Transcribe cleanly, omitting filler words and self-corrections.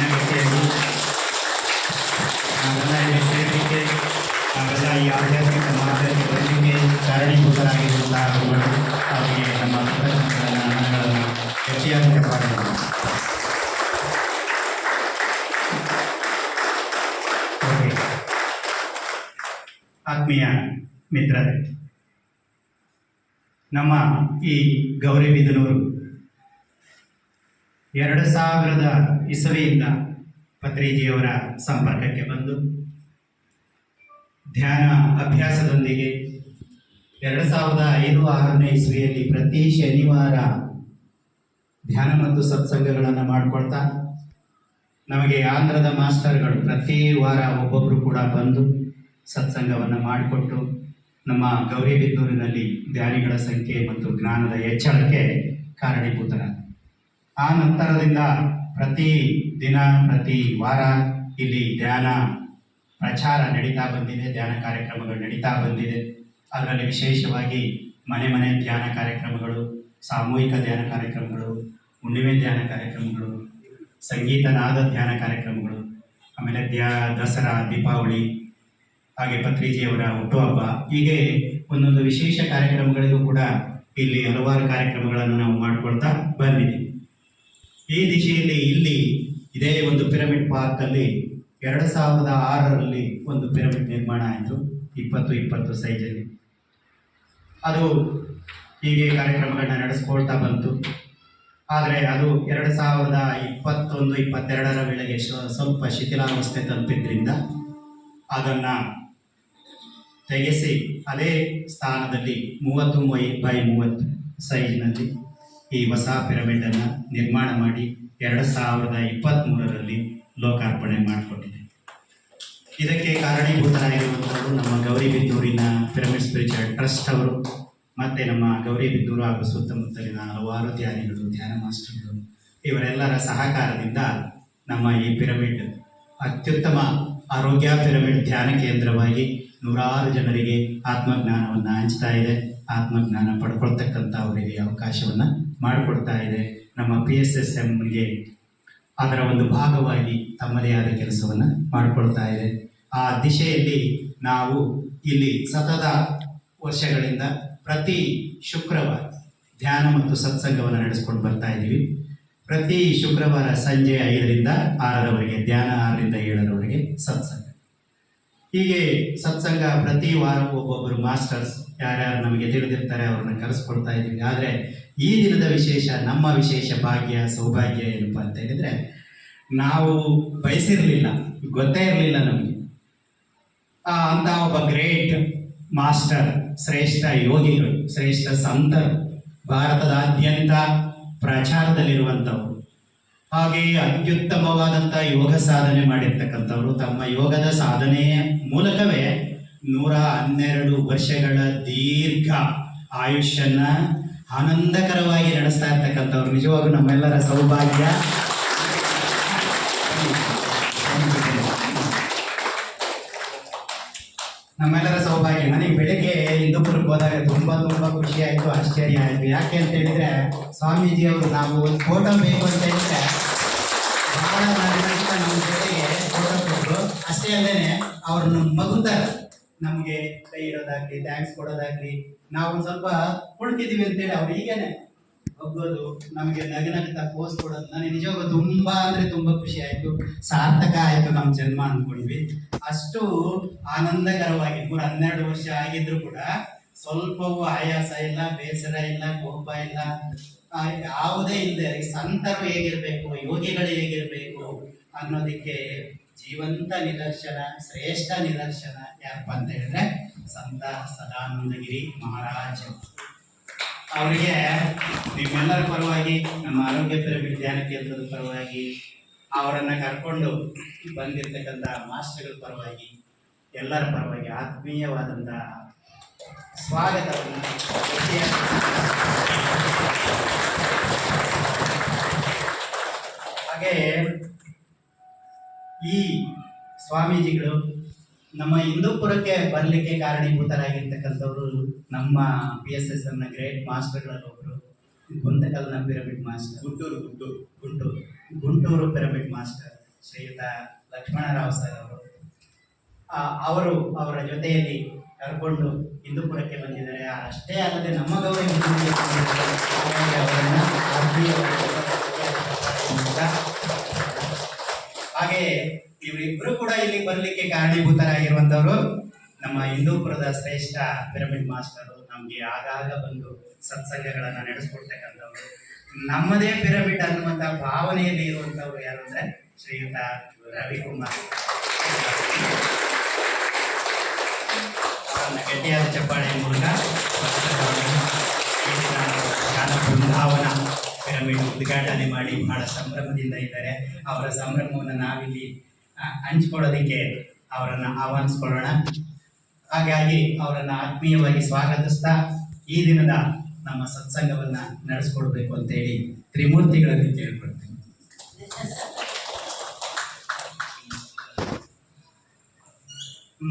ವ್ಯಕ್ತಿಯಾಗಿ ನಾವೆಲ್ಲ ಇಲ್ಲಿ ಸೇರಲಿಕ್ಕೆ ನಾವೆಲ್ಲ ಈ ಆಧ್ಯಾತ್ಮಿಕ ಮಾರ್ಗಕ್ಕೆ ಬರಲಿಕ್ಕೆ ಕಾರಣೀಭೂತರಾಗಿರುವಂತಹ ಅವರಿಗೆ ನಮ್ಮ ಕೃತಜ್ಞತೆಗಳನ್ನು ಹೆಚ್ಚಿಯಾಗಿ ವ್ಯಕ್ತವಾಗಬಹುದು. ಆತ್ಮೀಯ ಮಿತ್ರರೇ, ನಮ್ಮ ಈ ಗೌರಿಬಿದನೂರು 2000 ಇಸವಿಯಿಂದ ಪತ್ರಿಜಿಯವರ ಸಂಪರ್ಕಕ್ಕೆ ಬಂದು ಧ್ಯಾನ ಅಭ್ಯಾಸದೊಂದಿಗೆ 2005-6ನೇ ಇಸವಿಯಲ್ಲಿ ಪ್ರತಿ ಶನಿವಾರ ಧ್ಯಾನ ಮತ್ತು ಸತ್ಸಂಗಗಳನ್ನು ಮಾಡಿಕೊಳ್ತಾ ನಮಗೆ ಆಂಧ್ರದ ಮಾಸ್ಟರ್ಗಳು ಪ್ರತಿ ವಾರ ಒಬ್ಬೊಬ್ಬರು ಕೂಡ ಬಂದು ಸತ್ಸಂಗವನ್ನು ಮಾಡಿಕೊಟ್ಟು ನಮ್ಮ ಗೌರಿಬಿದನೂರಿನಲ್ಲಿ ಧ್ಯಾನಿಗಳ ಸಂಖ್ಯೆ ಮತ್ತು ಜ್ಞಾನದ ಹೆಚ್ಚಳಕ್ಕೆ ಕಾರಣೀಭೂತರಾದ. ಆ ನಂತರದಿಂದ ಪ್ರತಿ ದಿನ ಪ್ರತಿ ವಾರ ಇಲ್ಲಿ ಧ್ಯಾನ ಪ್ರಚಾರ ನಡೀತಾ ಬಂದಿದೆ, ಧ್ಯಾನ ಕಾರ್ಯಕ್ರಮಗಳು ನಡೀತಾ ಬಂದಿದೆ. ಅದರಲ್ಲಿ ವಿಶೇಷವಾಗಿ ಮನೆ ಮನೆ ಧ್ಯಾನ ಕಾರ್ಯಕ್ರಮಗಳು, ಸಾಮೂಹಿಕ ಧ್ಯಾನ ಕಾರ್ಯಕ್ರಮಗಳು, ಹುಣ್ಣಿಮೆ ಧ್ಯಾನ ಕಾರ್ಯಕ್ರಮಗಳು, ಸಂಗೀತ ನಾದ ಧ್ಯಾನ ಕಾರ್ಯಕ್ರಮಗಳು, ಆಮೇಲೆ ದಸರಾ, ದೀಪಾವಳಿ, ಹಾಗೆ ಪತ್ರಿಜಿಯವರ ಹುಟ್ಟುಹಬ್ಬ, ಹೀಗೆ ಒಂದೊಂದು ವಿಶೇಷ ಕಾರ್ಯಕ್ರಮಗಳಿಗೂ ಕೂಡ ಇಲ್ಲಿ ಹಲವಾರು ಕಾರ್ಯಕ್ರಮಗಳನ್ನು ನಾವು ಮಾಡಿಕೊಳ್ತಾ ಬಂದಿದ್ದೀವಿ. ಈ ದಿಶೆಯಲ್ಲಿ ಇಲ್ಲಿ ಇದೇ ಒಂದು ಪಿರಮಿಡ್ ಪಾರ್ಕಲ್ಲಿ 2006ರಲ್ಲಿ ಒಂದು ಪಿರಮಿಡ್ ನಿರ್ಮಾಣ ಆಯಿತು, 20-20 ಸೈಜಲ್ಲಿ. ಅದು ಹೀಗೆ ಕಾರ್ಯಕ್ರಮಗಳನ್ನ ನಡೆಸ್ಕೊಳ್ತಾ ಬಂತು. ಆದರೆ ಅದು 2021-22ರ ವೇಳೆಗೆ ಸ್ವಲ್ಪ ಶಿಥಿಲಾವಸ್ಥೆ ತಲುಪಿದ್ರಿಂದ ಅದನ್ನು ತೆಗೆಸಿ ಅದೇ ಸ್ಥಾನದಲ್ಲಿ 30x30 ಸೈಜ್ನಲ್ಲಿ ಈ ಹೊಸ ಪಿರಮಿಡನ್ನು ನಿರ್ಮಾಣ ಮಾಡಿ 2023ರಲ್ಲಿ ಲೋಕಾರ್ಪಣೆ ಮಾಡಿಕೊಟ್ಟಿದೆ. ಇದಕ್ಕೆ ಕಾರಣೀಭೂತರಾಗಿರುವಂಥವರು ನಮ್ಮ ಗೌರಿಬಿದನೂರಿನ ಪಿರಮಿಡ್ ಸ್ಪಿರಿಚುವಲ್ ಟ್ರಸ್ಟ್ ಅವರು, ಮತ್ತು ನಮ್ಮ ಗೌರಿಬಿದನೂರು ಹಾಗೂ ಸುತ್ತಮುತ್ತಲಿನ ಹಲವಾರು ಧ್ಯಾನಿಗಳು, ಧ್ಯಾನ ಮಾಸ್ಟರ್ಗಳು, ಇವರೆಲ್ಲರ ಸಹಕಾರದಿಂದ ನಮ್ಮ ಈ ಪಿರಮಿಡ್ ಅತ್ಯುತ್ತಮ ಆರೋಗ್ಯ ಪಿರಮಿಡ್ ಧ್ಯಾನ ಕೇಂದ್ರವಾಗಿ ನೂರಾರು ಜನರಿಗೆ ಆತ್ಮಜ್ಞಾನವನ್ನು ಹಂಚ್ತಾ ಇದೆ. ಆತ್ಮಜ್ಞಾನ ಪಡ್ಕೊಳ್ತಕ್ಕಂಥ ಅವರಿಗೆ ಅವಕಾಶವನ್ನು ಮಾಡಿಕೊಡ್ತಾ ಇದೆ. ನಮ್ಮ PSSMಗೆ ಅದರ ಒಂದು ಭಾಗವಾಗಿ ತಮ್ಮದೇ ಆದ ಕೆಲಸವನ್ನು ಮಾಡಿಕೊಳ್ತಾ ಇದೆ. ಆ ದಿಶೆಯಲ್ಲಿ ನಾವು ಇಲ್ಲಿ ಸತತ ವರ್ಷಗಳಿಂದ ಪ್ರತಿ ಶುಕ್ರವಾರ ಧ್ಯಾನ ಮತ್ತು ಸತ್ಸಂಗವನ್ನು ನಡೆಸ್ಕೊಂಡು ಬರ್ತಾ ಇದ್ದೀವಿ. ಪ್ರತಿ ಶುಕ್ರವಾರ ಸಂಜೆ 5ರಿಂದ 6ರವರೆಗೆ ಧ್ಯಾನ, 6ರಿಂದ 7ರವರೆಗೆ ಸತ್ಸಂಗ. ಹೀಗೆ ಸತ್ಸಂಗ ಪ್ರತಿ ವಾರ ಒಬ್ಬೊಬ್ಬರು ಮಾಸ್ಟರ್ಸ್ ಯಾರ್ಯಾರು ನಮಗೆ ತಿಳಿದಿರ್ತಾರೆ ಅವ್ರನ್ನ ಕರೆಸ್ಕೊಳ್ತಾ ಇದ್ದೀವಿ. ಆದರೆ ಈ ದಿನದ ವಿಶೇಷ, ನಮ್ಮ ವಿಶೇಷ ಭಾಗ್ಯ, ಸೌಭಾಗ್ಯ ಏನಪ್ಪ ಅಂತ ಹೇಳಿದರೆ, ನಾವು ಬಯಸಿರಲಿಲ್ಲ, ಗೊತ್ತೇ ಇರಲಿಲ್ಲ ನಮಗೆ ಅಂತ ಒಬ್ಬ ಗ್ರೇಟ್ ಮಾಸ್ಟರ್, ಶ್ರೇಷ್ಠ ಯೋಗಿಗಳು, ಶ್ರೇಷ್ಠ ಸಂತರು, ಭಾರತದಾದ್ಯಂತ ಪ್ರಚಾರದಲ್ಲಿರುವಂಥವರು, ಹಾಗೆಯೇ ಅತ್ಯುತ್ತಮವಾದಂಥ ಯೋಗ ಸಾಧನೆ ಮಾಡಿರ್ತಕ್ಕಂಥವ್ರು, ತಮ್ಮ ಯೋಗದ ಸಾಧನೆಯ ಮೂಲಕವೇ 112 ವರ್ಷಗಳ ದೀರ್ಘ ಆಯುಷ್ಯನ್ನ ಆನಂದಕರವಾಗಿ ನಡೆಸ್ತಾ ಇರ್ತಕ್ಕಂಥವ್ರು. ನಿಜವಾಗೂ ನಮ್ಮೆಲ್ಲರ ಸೌಭಾಗ್ಯ, ನಮ್ಮೆಲ್ಲರ ಸೌಭಾಗ್ಯ. ನನಗೆ ಬೆಳಗ್ಗೆ ಹಿಂದೂಪುರಕ್ಕೆ ಹೋದಾಗ ತುಂಬ ಖುಷಿ ಆಯಿತು, ಆಶ್ಚರ್ಯ ಆಯಿತು. ಯಾಕೆ ಅಂತ ಹೇಳಿದರೆ, ಸ್ವಾಮೀಜಿಯವರು ನಾವು ಒಂದು ಫೋಟೋ ಬೇಕು ಅಂತ ಹೇಳಿದರೆ ಭಾಳ ನಮ್ಮ ಜೊತೆಗೆ ಫೋಟೋ ಕೊಟ್ಟರು. ಅಷ್ಟೇ ಅಲ್ಲದೆ ಅವ್ರನ್ನ ಮಗುತ್ತಾರೆ, ನಮಗೆ ಕೈ ಇಡೋದಾಗಲಿ, ಥ್ಯಾಂಕ್ಸ್ ಕೊಡೋದಾಗಲಿ, ನಾವು ಒಂದು ಸ್ವಲ್ಪ ಕುಳ್ತಿದ್ದೀವಿ ಅಂತೇಳಿ ಅವ್ರು ಹೀಗೇನೆ ಹೋಗೋದು, ನಮಗೆ ನಗನಗ್ತಾ ಪೋಸ್ ಕೊಡೋದು. ನನಗೆ ನಿಜವಾಗೂ ತುಂಬ ಅಂದರೆ ತುಂಬ ಖುಷಿ ಆಯಿತು, ಸಾರ್ಥಕ ಆಯಿತು ನಮ್ಮ ಜನ್ಮ ಅಂದ್ಕೊಂಡ್ವಿ. ಅಷ್ಟು ಆನಂದಕರವಾಗಿ 112 ವರ್ಷ ಆಗಿದ್ರು ಕೂಡ ಸ್ವಲ್ಪವೂ ಆಯಾಸ ಇಲ್ಲ, ಬೇಸರ ಇಲ್ಲ, ಕೋಪ ಇಲ್ಲ, ಯಾವುದೇ ಇಲ್ಲದೆ ಸಂತರು ಹೇಗಿರಬೇಕು, ಯೋಗಿಗಳು ಹೇಗಿರಬೇಕು ಅನ್ನೋದಕ್ಕೆ ಜೀವಂತ ನಿದರ್ಶನ, ಶ್ರೇಷ್ಠ ನಿದರ್ಶನ ಯಾರಪ್ಪ ಅಂತ ಹೇಳಿದ್ರೆ ಸಂತ ಸದಾನಂದಗಿರಿ ಮಹಾರಾಜ. ಅವರಿಗೆ ನಿಮ್ಮೆಲ್ಲರ ಪರವಾಗಿ, ನಮ್ಮ ಆರೋಗ್ಯ ಪಿರಮಿಡ್ ಧ್ಯಾನ ಕೇಂದ್ರದ ಪರವಾಗಿ, ಅವರನ್ನು ಕರ್ಕೊಂಡು ಬಂದಿರತಕ್ಕಂಥ ಮಾಸ್ಟರ್ಗಳ ಪರವಾಗಿ, ಎಲ್ಲರ ಪರವಾಗಿ ಆತ್ಮೀಯವಾದಂಥ ಸ್ವಾಗತವನ್ನು. ಹಾಗೆ ಈ ಸ್ವಾಮೀಜಿಗಳು ನಮ್ಮ ಹಿಂದೂಪುರಕ್ಕೆ ಬರಲಿಕ್ಕೆ ಕಾರಣೀಭೂತರಾಗಿರ್ತಕ್ಕಂಥವ್ರು ನಮ್ಮ PSSMನ ಗ್ರೇಟ್ ಮಾಸ್ಟರ್ಗಳಲ್ಲಿ ಒಬ್ಬರು, ಗುಂತಕಲ್ನ pyramid master, Guntur Guntur pyramid master ಶ್ರೀಯುತ ಲಕ್ಷ್ಮಣರಾವ್ ಸರ್ ಅವರು ಅವರ ಜೊತೆಯಲ್ಲಿ ಕರ್ಕೊಂಡು ಹಿಂದೂಪುರಕ್ಕೆ ಬಂದಿದ್ದಾರೆ. ಅಷ್ಟೇ ಅಲ್ಲದೆ ನಮ್ಮ ಗೌರವ ಅವರನ್ನು ಹಾಗೆಯೇ ಇವರಿಬ್ಬರು ಕೂಡ ಇಲ್ಲಿ ಬರಲಿಕ್ಕೆ ಕಾರಣೀಭೂತರಾಗಿರುವಂಥವರು ನಮ್ಮ ಹಿಂದೂಪುರದ ಶ್ರೇಷ್ಠ ಪಿರಮಿಡ್ ಮಾಸ್ಟರು. ನಮಗೆ ಆಗಾಗ ಬಂದು ಸತ್ಸಂಗಗಳನ್ನು ನಡೆಸ್ಕೊಡ್ತಕ್ಕಂಥವ್ರು, ನಮ್ಮದೇ ಪಿರಮಿಡ್ ಅನ್ನುವಂಥ ಭಾವನೆಯಲ್ಲಿ ಇರುವಂಥವ್ರು ಯಾರು ಅಂದರೆ ಶ್ರೀಯುತ ರವಿಕುಮಾರ್. ಅವರನ್ನು ಗಟ್ಟಿಯಾದ ಚಪ್ಪಾಳೆ ಮೂಲಕ ಜ್ಞಾನ ಬೃಂದಾವನ ಪಿರಮಿಡ್ ಉದ್ಘಾಟನೆ ಮಾಡಿ ಬಹಳ ಸಂಭ್ರಮದಿಂದ ಇದ್ದಾರೆ. ಅವರ ಸಂಭ್ರಮವನ್ನು ನಾವಿಲ್ಲಿ ಹಂಚಿಕೊಳ್ಳೋದಕ್ಕೆ ಅವರನ್ನು ಆಹ್ವಾನಿಸ್ಕೊಳ್ಳೋಣ. ಹಾಗಾಗಿ ಅವರನ್ನು ಆತ್ಮೀಯವಾಗಿ ಸ್ವಾಗತಿಸ್ತಾ ಈ ದಿನದ ನಮ್ಮ ಸತ್ಸಂಗವನ್ನು ನಡೆಸ್ಕೊಡ್ಬೇಕು ಅಂತೇಳಿ ತ್ರಿಮೂರ್ತಿಗಳಲ್ಲಿ ಕೇಳ್ಕೊಳ್ತೀವಿ.